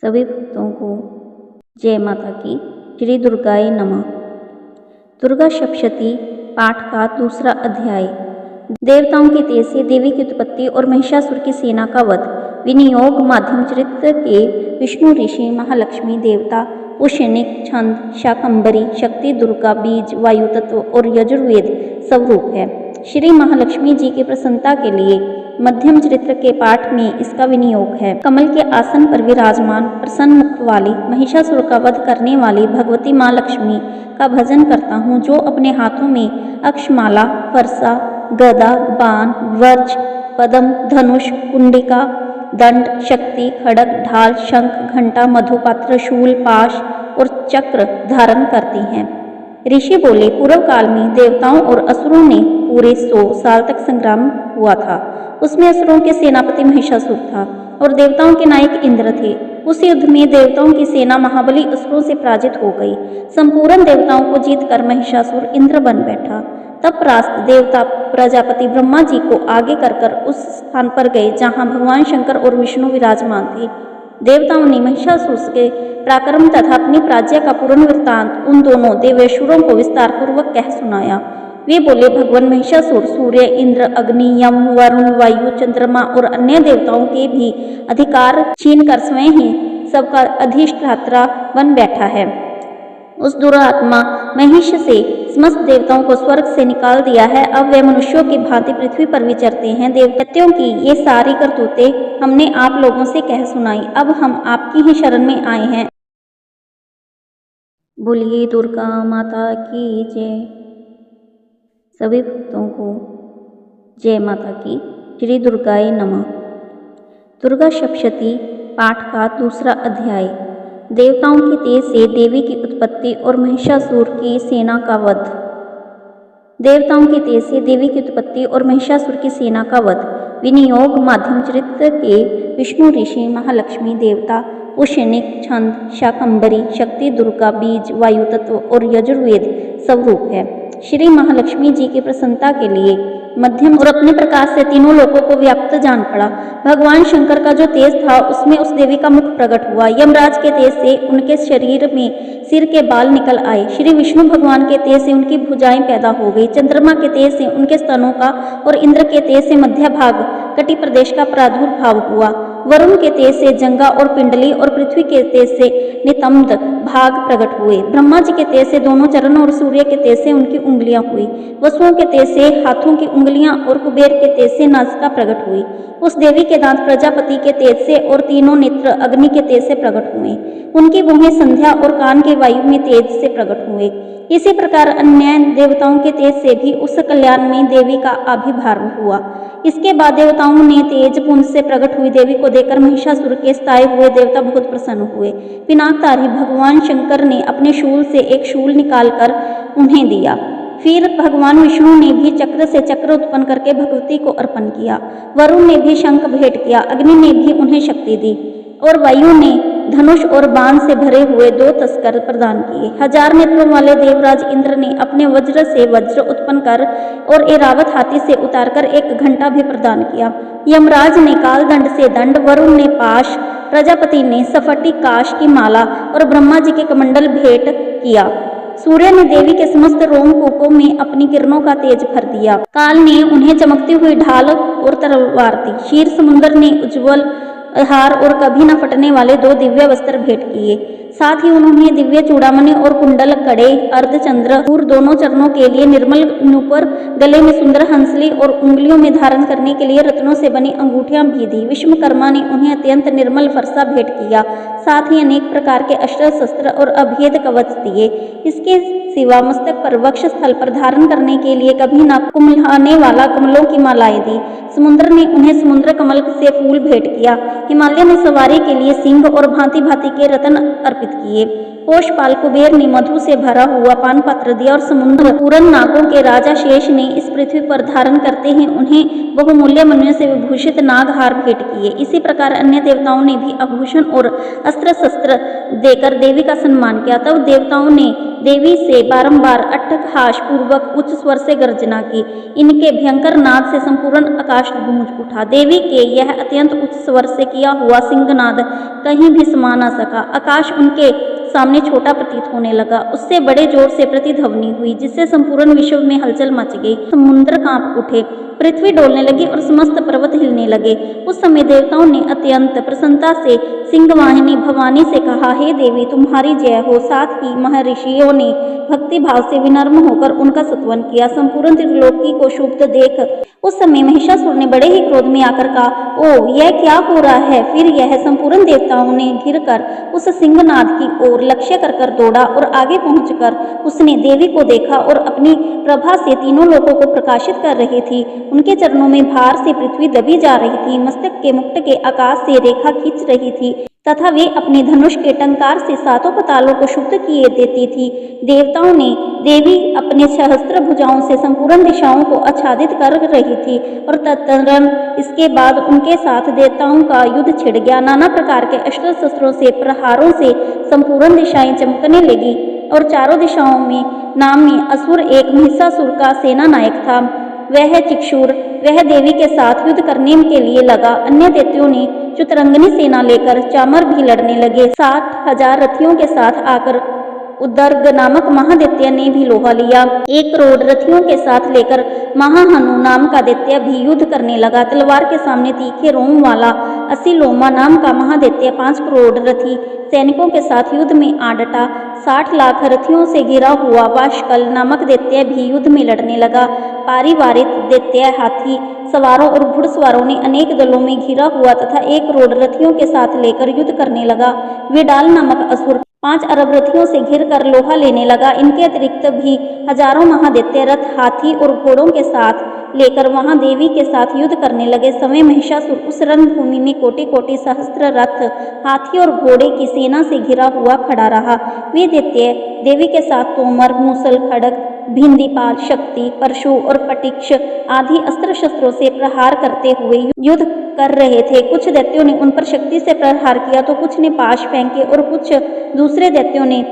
सभी भक्तों को जय माता की। श्री दुर्गाय नमः। दुर्गा सप्तशती पाठ का दूसरा अध्याय। देवताओं के तेज से देवी की उत्पत्ति और महिषासुर की सेना का वध। विनियोग माध्यम चरित्र के विष्णु ऋषि महालक्ष्मी देवता पुष्यनिक छंद शाकंभरी शक्ति दुर्गा बीज वायु तत्व और यजुर्वेद स्वरूप है। श्री महालक्ष्मी जी की प्रसन्नता के लिए मध्यम चरित्र के पाठ में इसका विनियोग है। कमल के आसन पर विराजमान प्रसन्न मुख वाली महिषासुर का वध करने वाली भगवती माँ लक्ष्मी का भजन करता हूँ, जो अपने हाथों में अक्षमाला फरसा गदा बाण वज्र पद्म धनुष कुंडिका दंड शक्ति खड्ग ढाल शंख घंटा मधुपात्र शूल पाश और चक्र धारण करती हैं। ऋषि बोले, पूर्व काल में देवताओं और असुरों ने पूरे 100 साल तक संग्राम हुआ था। उसमें असुरों के सेनापति महिषासुर था और देवताओं के नायक इंद्र थे। उस युद्ध में देवताओं की सेना महाबली असुरों से पराजित हो गई। संपूर्ण देवताओं को जीतकर महिषासुर इंद्र बन बैठा। तब परास्त देवता प्रजापति ब्रह्मा जी को आगे कर उस स्थान पर गए जहाँ भगवान शंकर और विष्णु विराजमान थे। देवताओं ने महिषासुर के पराक्रम तथा अपनी प्राज्ञा का पूर्ण वृत्तांत उन दोनों देवेशुरों को विस्तार पूर्वक कह सुनाया। वे बोले, भगवान महिषासुर सूर्य इंद्र अग्नि यम वरुण वायु चंद्रमा और अन्य देवताओं के भी अधिकार छीन कर स्वयं ही सबका अधिष्ठाता बन बैठा है। उस दुरात्मा महिष से समस्त देवताओं को स्वर्ग से निकाल दिया है। अब वे मनुष्यों की भांति पृथ्वी पर विचरते हैं। देवताओं की ये सारी करतूतें हमने आप लोगों से कह सुनाई। अब हम आपकी ही शरण में आए हैं। बोलिए दुर्गा माता की जय। सभी भक्तों को जय माता की। श्री दुर्गाय नमः। दुर्गा सप्तशती पाठ का दूसरा अध्याय। देवताओं के तेज से देवी की उत्पत्ति और महिषासुर की सेना का वध। देवताओं के तेज से देवी की उत्पत्ति और महिषासुर की सेना का वध। विनियोग माध्यम चरित्र के विष्णु ऋषि महालक्ष्मी देवता पुष्यनिक छंद शाकंभरी शक्ति दुर्गा बीज वायु तत्व और यजुर्वेद स्वरूप है। श्री महालक्ष्मी जी की प्रसन्नता के लिए मध्यम और अपने प्रकाश से तीनों लोकों को व्याप्त जान पड़ा। भगवान शंकर का जो तेज था उसमें उस देवी का मुख प्रकट हुआ। यमराज के तेज से उनके शरीर में सिर के बाल निकल आए। श्री विष्णु भगवान के तेज से उनकी भुजाएं पैदा हो गई। चंद्रमा के तेज से उनके स्तनों का और इंद्र के तेज से मध्य भाग कटि प्रदेश का प्रादुर्भाव हुआ। वरुण के तेज से जंगा और पिंडली और पृथ्वी के तेज से नितंब भाग प्रकट हुए। ब्रह्मा जी के तेज से दोनों चरण और सूर्य के तेज से उनकी उंगलियां हुई। वसुओं के तेज से हाथों की उंगलियां और कुबेर के तेज से नासिका प्रकट हुई। उस देवी के दांत प्रजापति के तेज से और तीनों नेत्र अग्नि के तेज से प्रकट हुए। उनकी भुहें संध्या और कान के वायु में तेज से प्रकट हुए। इसी प्रकार अन्य देवताओं के तेज से भी उस कल्याण में देवी का आविर्भाव हुआ। इसके बाद देवताओं ने तेज पुंज से प्रकट हुई देवी को देखकर महिषासुर के सताए हुए देवता बहुत प्रसन्न हुए। पिनाकधारी भगवान शंकर ने अपने शूल से एक शूल निकालकर उन्हें दिया। फिर भगवान विष्णु ने भी चक्र से चक्र उत्पन्न करके भगवती को अर्पण किया। वरुण ने भी शंख भेंट किया। अग्नि ने भी उन्हें शक्ति दी और वायु ने धनुष और बाण से भरे हुए 2 तस्कर प्रदान किए। 1000 नेत्रों वाले देवराज इंद्र ने अपने वज्र से वज्र उत्पन्न कर और ऐरावत हाथी से उतारकर एक घंटा भी प्रदान किया। यमराज ने कालदंड से दंड, वरुण ने पाश, प्रजापति ने स्फटिक काश की माला और ब्रह्मा जी के कमंडल भेंट किया। सूर्य ने देवी के समस्त रोमकूपों में अपनी किरणों का तेज भर दिया। काल ने उन्हें चमकती हुई ढाल और तलवार दी। क्षीर समुद्र ने उज्ज्वल हार और कभी न फटने वाले 2 दिव्य वस्त्र भेंट किए। साथ ही उन्होंने दिव्य चूड़ामणि और कुंडल कड़े अर्धचंद्र दूर दोनों चरणों के लिए निर्मल नूपुर, गले में सुंदर हंसली और उंगलियों में धारण करने के लिए रत्नों से बनी अंगूठियां भी दी। विश्वकर्मा ने उन्हें अत्यंत निर्मल फरसा भेंट किया। साथ ही अनेक प्रकार के अस्त्र शस्त्र और अभेद कवच दिए। इसके सिवा मस्तक पर वक्ष स्थल पर धारण करने के लिए कभी न कुम्हलाने वाला कमलों की मालाएं दी। समुद्र ने उन्हें समुद्र कमल से फूल भेंट किया। हिमालय ने सवारी के लिए सिंह और भांति भांति के रत्न अर्पित किए। कोषपाल कुबेर ने मधु से भरा हुआ पान पात्र दिया और समुद्र पूरन नागों के राजा शेष ने इस पृथ्वी पर धारण करते ही उन्हें बहुमूल्य मनुष्य से विभूषित नागहार भेंट किए। इसी प्रकार अन्य देवताओं ने भी आभूषण और अस्त्र शस्त्र देकर देवी का सम्मान किया। तब देवताओं ने देवी से बारंबार अट्टहास पूर्वक उच्च स्वर से गर्जना की। इनके भयंकर नाद से संपूर्ण आकाश गूंज उठा। देवी के यह अत्यंत उच्च स्वर से किया हुआ सिंहनाद कहीं भी समा न सका। आकाश उनके सामने छोटा प्रतीत होने लगा। उससे बड़े जोर से प्रतिध्वनि हुई, जिससे संपूर्ण विश्व में हलचल मच गई। समुद्र कांप उठे, पृथ्वी डोलने लगी और समस्त पर्वत हिलने लगे। उस समय देवताओं ने अत्यंत प्रसन्नता से सिंहवाहिनी भवानी से कहा, हे देवी, तुम्हारी जय हो। साथ ही महर्षियों ने भक्ति भाव से विनम्र होकर उनका स्तवन किया। संपूर्ण त्रिलोकी को क्षुब्ध देख उस समय महिषासुर ने बड़े ही क्रोध में आकर कहा, ओ यह क्या हो रहा है। फिर यह संपूर्ण देवताओं ने घिरकर उस सिंहनाद की ओर लक्ष्य कर दौड़ा और आगे पहुंचकर उसने देवी को देखा और अपनी प्रभा से तीनों लोकों को प्रकाशित कर रही थी। उनके चरणों में भार से पृथ्वी दबी जा रही थी। मस्तक के मुकुट के आकाश से रेखा खींच रही थी तथा वे अपने धनुष के टंकार से सातों पातालों को क्षुब्ध किए देती थी। देवताओं ने देवी अपने सहस्त्र भुजाओं से संपूर्ण दिशाओं को आच्छादित कर रही थी और तदनंतर इसके बाद उनके साथ देवताओं का युद्ध छिड़ गया। नाना प्रकार के अस्त्र शस्त्रों से प्रहारों से संपूर्ण दिशाएं चमकने लगी और चारों दिशाओं में नामी असुर एक महिषासुर का सेना नायक था। वह चिक्षुर वह देवी के साथ युद्ध करने के लिए लगा। अन्य दैत्यों ने चतुरंगिनी सेना लेकर चामर भी लड़ने लगे। 60,000 रथियों के साथ आकर उदर्ग नामक महादैत्य ने भी लोहा लिया। 1 करोड़ रथियों के साथ लेकर महाहनु नाम का दैत्य भी युद्ध करने लगा। तलवार के सामने तीखे रोम वाला असिलोमा नाम का महादैत्य 5 करोड़ रथी सैनिकों के साथ युद्ध में आ डटा। 60 लाख रथियों से घिरा हुआ वाशकल नामक दैत्य भी युद्ध में लड़ने लगा। पारिवारिक दैत्य हाथी सवारों और घुड़सवारों ने अनेक दलों में घिरा हुआ तथा 1 करोड़ रथियों के साथ लेकर युद्ध करने लगा। विडाल नामक असुर 5 अरब रथियों से घिर कर लोहा लेने लगा। इनके अतिरिक्त भी हजारों महादैत्य रथ, हाथी और घोड़ों के साथ लेकर वहां देवी के साथ युद्ध करने लगे। समय महिषासुर उस रणभूमि में कोटि कोटि सहस्त्र रथ, हाथी और घोड़े की सेना से घिरा हुआ खड़ा रहा। वे दैत्य देवी के साथ तोमर, मूसल, खड्ग, भिंदीपाल, शक्ति, परशु और पटिक्ष आदि अस्त्र शस्त्रों से प्रहार करते हुए युद्ध कर रहे थे। कुछ दैत्यों ने उन पर शक्ति से प्रहार किया तो कुछ ने पाश फेंके और कुछ दूसरे दैत्यों ने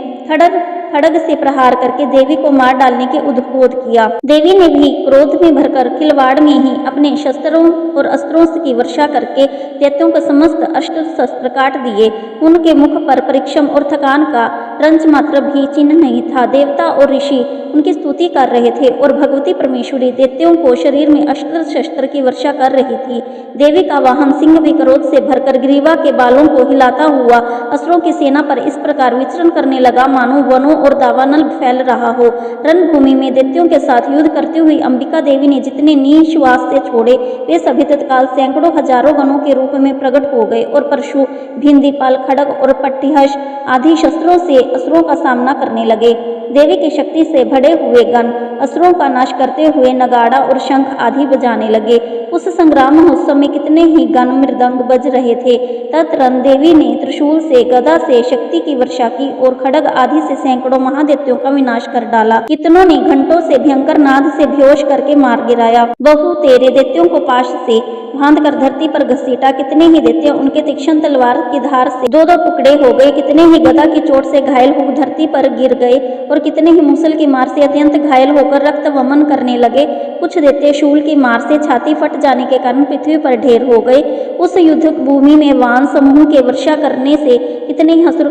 खड्ग से प्रहार करके देवी को मार डालने के उद्बोध किया। देवी ने भी क्रोध में भरकर खिलवाड़ में ही अपने शस्त्रों और अस्त्रों की वर्षा करके दैत्यों का समस्त अस्त्र शस्त्र काट दिए। उनके मुख पर परिश्रम और थकान का रंच मात्र भी चिन्ह नहीं था। देवता और ऋषि उनकी स्तुति कर रहे थे और भगवती परमेश्वरी दैत्यों को शरीर में अस्त्र शस्त्र की वर्षा कर रही थी। देवी का वाहन सिंह भी क्रोध से भरकर ग्रीवा के बालों को हिलाता हुआ असुरों की सेना पर इस प्रकार विचरण करने लगा मानो वनों और दावानल फैल रहा हो। रणभूमि में दैत्यों के साथ युद्ध करती हुई अंबिका देवी ने जितने निश्वास से छोड़े वे सभी तत्काल सैकड़ों हजारों गणों के रूप में प्रकट हो गए और परशु, भिंदीपाल, खड्ग और पट्टिहस आदि शस्त्रों से असुरों का सामना करने लगे। देवी की शक्ति से भरे हुए गण असुरों का नाश करते हुए नगाड़ा और शंख आदि बजाने लगे। उस संग्राम महोत्सव में कितने ही गण मृदंग बज रहे थे। तदनंतर देवी ने त्रिशूल से, गदा से शक्ति की वर्षा की और खड्ग आदि से सैकड़ों महादैत्यों का विनाश कर डाला। कितनों ने घंटों से भयंकर नाद से बेहोश करके मार गिराया। बहु तेरे दैत्यों को पाश से बांध कर धरती पर घसीटा। कितने ही दैत्य उनके तीक्ष्ण तलवार की धार से 2-2 टुकड़े हो गए। कितने ही गदा की चोट से घायल हो धरती पर गिर गए और कितने ही मूसल की मार से अत्यंत घायल होकर रक्त वमन करने लगे। कुछ दैत्य शूल की मार से छाती फट जाने के कारण पृथ्वी पर ढेर हो गए। उस युद्ध भूमि में वान समूह के वर्षा करने से कितने ही असुर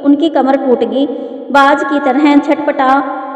उनकी कमर टूट गई। बाज की तरह छटपटा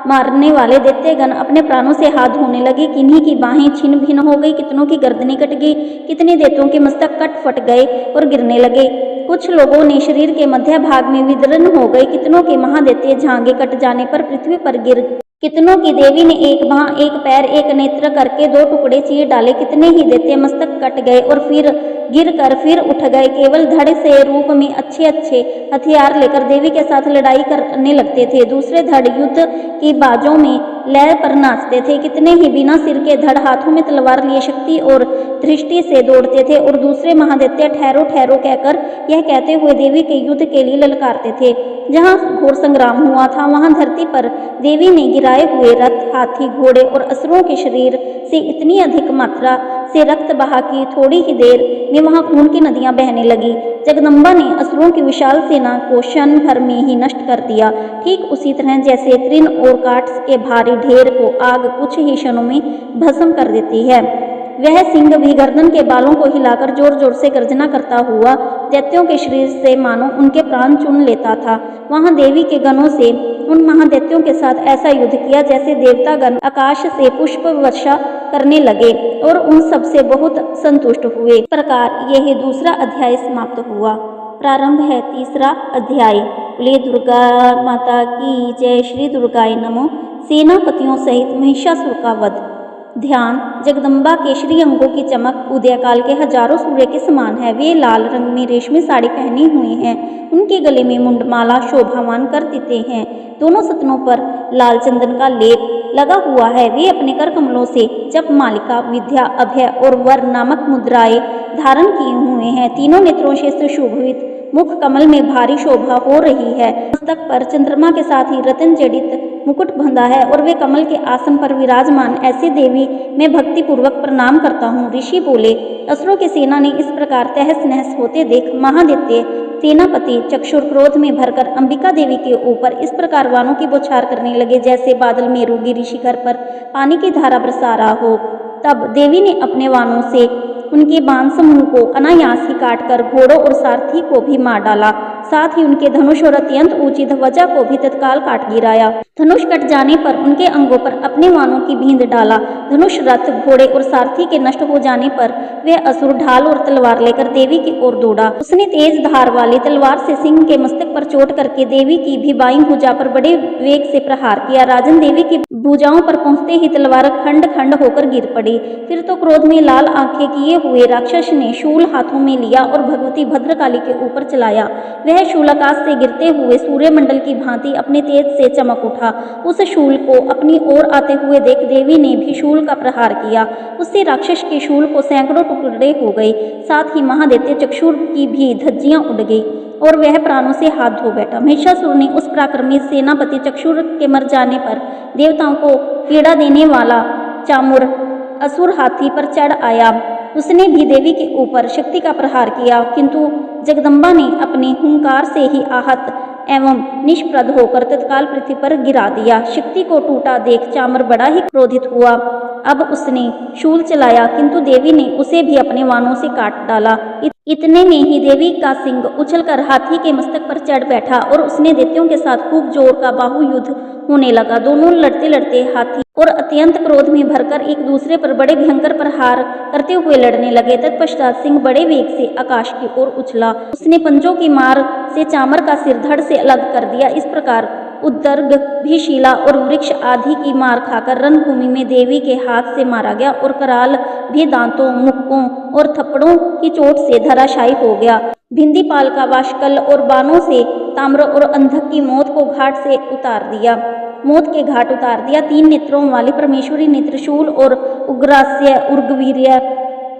मारने वाले दैत्यगण अपने प्राणों से हाथ धोने लगे। किन्हीं की बाहें छिन्न भिन्न हो गई, कितनों की गर्दनें कट गई, कितने दैत्यों के मस्तक कट फट गए और गिरने लगे। कुछ लोगों ने शरीर के मध्य भाग में विदीर्ण हो गए। कितनों के महादैत्य झांगे कट जाने पर पृथ्वी पर गिर। कितनों की देवी ने एक बांह, एक पैर, एक नेत्र करके 2 टुकड़े चीर डाले। कितने ही दैत्य मस्तक कट गए और फिर गिर कर फिर उठ गए। केवल धड़ से रूप में अच्छे अच्छे हथियार लेकर देवी के साथ लड़ाई करने लगते थे। दूसरे धड़ युद्ध की बाजों में लय पर नाचते थे। कितने ही बिना सिर के धड़ हाथों में तलवार लिए शक्ति और दृष्टि से दौड़ते थे और दूसरे महादैत्य ठहरो ठहरो कहकर यह कहते हुए देवी के युद्ध के लिए ललकारते थे। जहाँ घोर संग्राम हुआ था वहाँ धरती पर देवी ने गिराए हुए रथ, हाथी, घोड़े और असुरों के शरीर से इतनी अधिक मात्रा से रक्त बहा की थोड़ी ही देर में वहां खून की नदियां बहने लगी। जगदम्बा ने असुरों की विशाल सेना को क्षण भर में ही नष्ट कर दिया, ठीक उसी तरह जैसे तृण और काठ के भारी ढेर को आग कुछ ही क्षणों में भस्म कर देती है। वह सिंह भी गर्दन के बालों को हिलाकर जोर जोर से गर्जना करता हुआ दैत्यों के शरीर से मानो उनके प्राण चुन लेता था। वहां देवी के गणों से उन महादैत्यों के साथ ऐसा युद्ध किया जैसे देवतागण आकाश से पुष्प वर्षा करने लगे और उन सब से बहुत संतुष्ट हुए। इस प्रकार यह दूसरा अध्याय समाप्त हुआ। प्रारंभ है तीसरा अध्याय। बोलिए दुर्गा माता की जय। श्री दुर्गाय नमः। सेनापतियों सहित महिषासुर का वध। ध्यान। जगदम्बा के श्री अंगों की चमक उदयकाल के हजारों सूर्य के समान है। वे लाल रंग में रेशमी साड़ी पहने हुए हैं। उनके गले में मुंडमाला शोभावान कर देते हैं। दोनों सतनों पर लाल चंदन का लेप लगा हुआ है। वे अपने कर कमलों से जप मालिका, विद्या, अभय और वर नामक मुद्राएं धारण किए हुए हैं। तीनों नेत्रों से सुशोभित मुख कमल में भारी शोभा हो रही है। मस्तक पर चंद्रमा के साथ ही रत्न जड़ित मुकुट बंधा है और वे कमल के आसन पर विराजमान। ऐसी देवी मैं भक्ति पूर्वक प्रणाम करता हूँ। ऋषि बोले। असुरों की सेना ने इस प्रकार तहस नहस होते देख महादैत्य सेनापति चक्षुर क्रोध में भरकर अंबिका देवी के ऊपर इस प्रकार वाणों की बौछार करने लगे जैसे बादल मेरुगिरी शिखर पर पानी की धारा बरसा रहा हो। तब देवी ने अपने वाणों से उनके बाण समूह को अनायास ही काटकर घोड़ों और सारथी को भी मार डाला। साथ ही उनके धनुष और अत्यंत ऊंची ध्वजा को भी तत्काल काट गिराया। धनुष कट जाने पर उनके अंगों पर अपने वाणों की बींद डाला। धनुष, रथ, घोड़े और सारथी के नष्ट हो जाने पर वह असुर ढाल और तलवार लेकर देवी की ओर दौड़ा। उसने तेज धार वाली तलवार से सिंह के मस्तक पर चोट करके देवी की भी बाईं भुजा पर बड़े वेग से प्रहार किया। राजन देवी की भुजाओं पर पहुंचते ही तलवार खंड खंड होकर गिर पड़ी। फिर तो क्रोध में लाल आंखें किए हुए राक्षस ने शूल हाथों में लिया और भगवती भद्रकाली के ऊपर चलाया। वह शूल आकाश से गिरते हुए सूर्यमंडल की भांति अपने तेज से चमक उठा। उस शूल को अपनी ओर आते हुए देख देवी ने भी शूल का प्रहार किया। उससे राक्षस के शूल को सैकड़ों टुकड़े हो गए। साथ ही महादैत्य चक्षुर की भी धज्जियां उड़ गई और वह प्राणों से हाथ धो बैठा। महिषासुर ने उस पराक्रमी सेनापति चक्षुर के मर जाने पर देवताओं को पीड़ा देने वाला चामुर असुर हाथी पर चढ़ आया। उसने भी देवी के ऊपर शक्ति का प्रहार किया, किंतु जगदम्बा ने अपने हुंकार से ही आहत एवं निष्प्रद होकर तत्काल पृथ्वी पर गिरा दिया। शक्ति को टूटा देख चामर बड़ा ही क्रोधित हुआ। अब उसने शूल चलाया, किंतु देवी ने उसे भी अपने वाणों से काट डाला। इतने में ही देवी का सिंह उछलकर हाथी के मस्तक पर चढ़ बैठा और उसने दैत्यों के साथ खूब जोर का बाहु युद्ध होने लगा। दोनों लड़ते लड़ते हाथी और अत्यंत क्रोध में भरकर एक दूसरे पर बड़े भयंकर प्रहार करते हुए लड़ने लगे। तत्पश्चात सिंह बड़े वेग से आकाश की ओर उछला। उसने पंजों की मार से चामर का सिर धड़ से अलग कर दिया। इस प्रकार उद्दर्ग भी शिला और वृक्ष आदि की मार खाकर रणभूमि में देवी के हाथ से मारा गया और कराल भी दांतों, मुक्कों और थप्पड़ों की चोट से धराशायी हो गया। भिंदीपाल का वाशकल और बाणों से ताम्र और अंधक की मौत को घाट से उतार दिया। मौत के घाट उतार दिया। 3 नेत्रों वाली परमेश्वरी ने त्रिशूल और उग्रास्य, उर्गवीर्य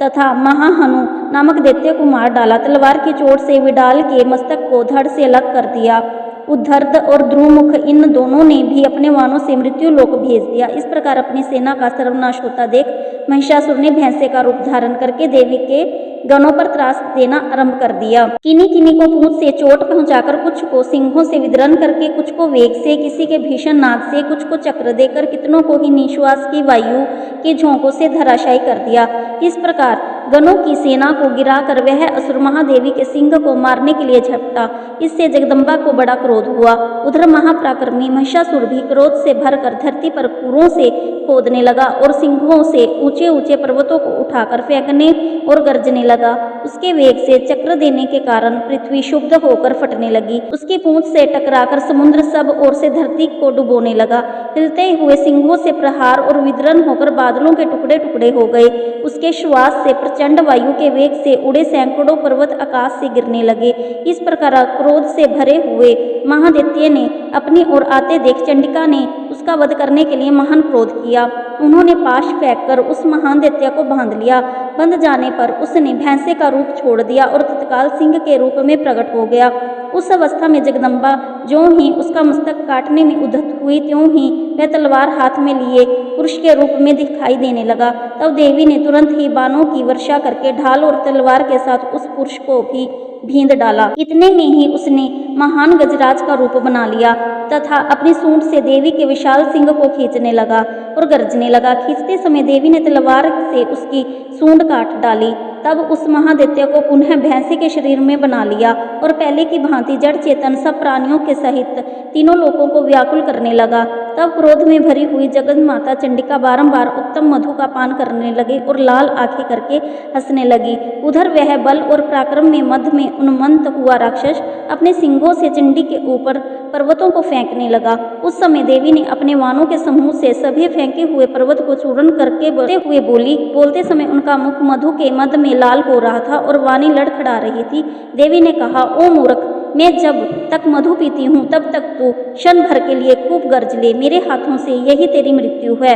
तथा महाहनु नामक दैत्य को मार डाला। तलवार की चोट से विडाल के मस्तक को धड़ से अलग कर दिया। उद्धर्द और ध्रुवमुख इन दोनों ने भी अपने वाणों से मृत्यु लोक भेज दिया। इस प्रकार अपनी सेना का सर्वनाश होता देख महिषासुर ने भैंसे का रूप धारण करके देवी के गणों पर त्रास देना आरंभ कर दिया। किन्हीं किन्हीं को पूंछ से चोट पहुंचाकर, कुछ को सिंहों से विदरण करके, कुछ को वेग से, किसी के भीषण नाद से, कुछ को चक्र देकर, कितनों को ही निश्वास की वायु के झोंकों से धराशायी कर दिया। इस प्रकार गणों की सेना को गिराकर वह असुर महादेवी के सिंह को मारने के लिए झपटा। इससे जगदम्बा को बड़ा क्रोध हुआ। उधर महापराक्रमी महिषासुर भी क्रोध से भरकर धरती पर खुरों से खोदने लगा और सिंहों से ऊंचे ऊंचे पर्वतों को उठाकर फेंकने और गरजने लगा। उसके वेग से चक्र देने के कारण पृथ्वी क्षुब्ध होकर फटने लगी। उसकी पूंछ से टकराकर समुद्र सब ओर से धरती को डुबोने लगा। हिलते हुए सिंहों से प्रहार और विदरण होकर बादलों के टुकड़े टुकड़े हो गए। उसके श्वास से प्रचंड वायु के वेग से उड़े सैकड़ों पर्वत आकाश से गिरने लगे। इस प्रकार क्रोध से भरे हुए महादैत्य ने अपनी ओर आते देख चंडिका ने उसका वध करने के लिए महान क्रोध किया। उन्होंने पाश फेंककर उस महान दैत्य को बांध लिया। बंध जाने पर उसने भैंसे का रूप छोड़ दिया और तत्काल सिंह के रूप में प्रकट हो गया। उस अवस्था में जगदम्बा ज्यों ही उसका मस्तक काटने में उद्यत हुई त्यों ही वह तलवार हाथ में लिए पुरुष के रूप में दिखाई देने लगा। तब देवी ने तुरंत ही बाणों की वर्षा करके ढाल और तलवार के साथ उस पुरुष को भी भींद डाला। इतने में ही उसने महान गजराज का रूप बना लिया तथा अपनी सूंड से देवी के विशाल सिंह को खींचने लगा और गरजने लगा। खींचते समय देवी ने तलवार से उसकी सूंड काट डाली। तब उस महादैत्य को पुनः भैंसे के शरीर में बना लिया और पहले की भांति जड़ चेतन सब प्राणियों के सहित तीनों लोकों को व्याकुल करने लगा। तब क्रोध में भरी हुई जगत माता चंडिका बारंबार उत्तम मधु का पान करने लगी और लाल आंखें करके हंसने लगी। उधर वह बल और पराक्रम में मध्य में उन्मत्त हुआ राक्षस अपने सिंगों से चंडी के ऊपर पर्वतों को फेंकने लगा। उस समय देवी ने अपने वानों के समूह से सभी फेंके हुए पर्वत को चूर्ण करके बोलते हुए बोली। बोलते समय उनका मुख मधु के मध्य में लाल हो रहा था और वाणी लड़खड़ा रही थी। देवी ने कहा, ओ मूर्ख, मैं जब तक मधु पीती हूँ तब तक तो क्षण भर के लिए खूब गर्ज ले। मेरे हाथों से यही तेरी मृत्यु है,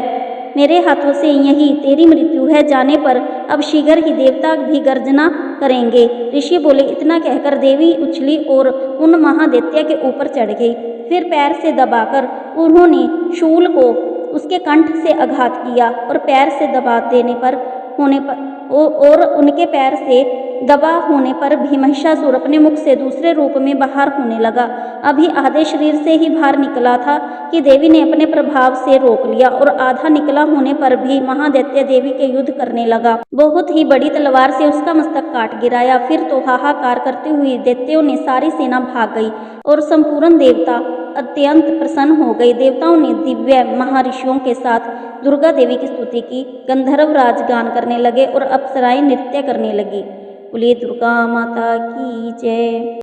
मेरे हाथों से यही तेरी मृत्यु है। जाने पर अब शीघ्र ही देवता भी गर्जना करेंगे। ऋषि बोले। इतना कहकर देवी उछली और उन महादैत्य के ऊपर चढ़ गई। फिर पैर से दबाकर उन्होंने शूल को उसके कंठ से आघात किया और पैर से दबा देने पर और उनके पैर से दबा होने पर भी महिषासुर अपने मुख से दूसरे रूप में बाहर होने लगा। अभी आधे शरीर से ही बाहर निकला था कि देवी ने अपने प्रभाव से रोक लिया और आधा निकला होने पर भी महादैत्य देवी के युद्ध करने लगा। बहुत ही बड़ी तलवार से उसका मस्तक काट गिराया। फिर तो हाहाकार करती हुई दैत्यों ने सारी सेना भाग गई और संपूर्ण देवता अत्यंत प्रसन्न हो गए। देवताओं ने दिव्य महर्षियों के साथ दुर्गा देवी की स्तुति की। गंधर्व राज गान करने लगे और अप्सराएं नृत्य करने लगी। बोलिए दुर्गा माता की जय।